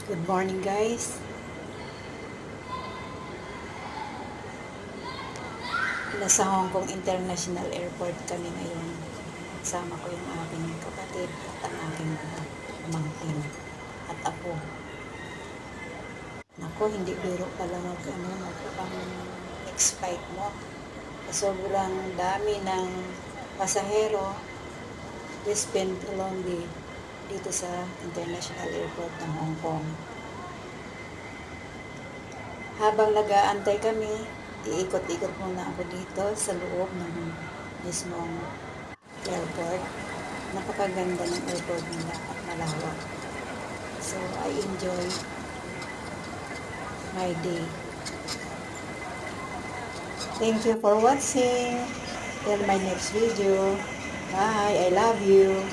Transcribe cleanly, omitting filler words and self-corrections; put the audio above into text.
Good morning guys. Nasa Hong Kong International Airport kami ngayon. Kasama ko yung aking kapatid at ang aking pamangkin at apo. Nako, hindi biro pala ang next flight mo. Sobrang dami ng pasahero. We spend lonely dito sa International Airport ng Hong Kong. Habang nag-aantay kami, iikot-ikot muna ako dito sa loob ng mismong airport. Napakaganda ng airport nila at malawak. So, I enjoy my day. Thank you for watching. Till my next video. Bye. I love you.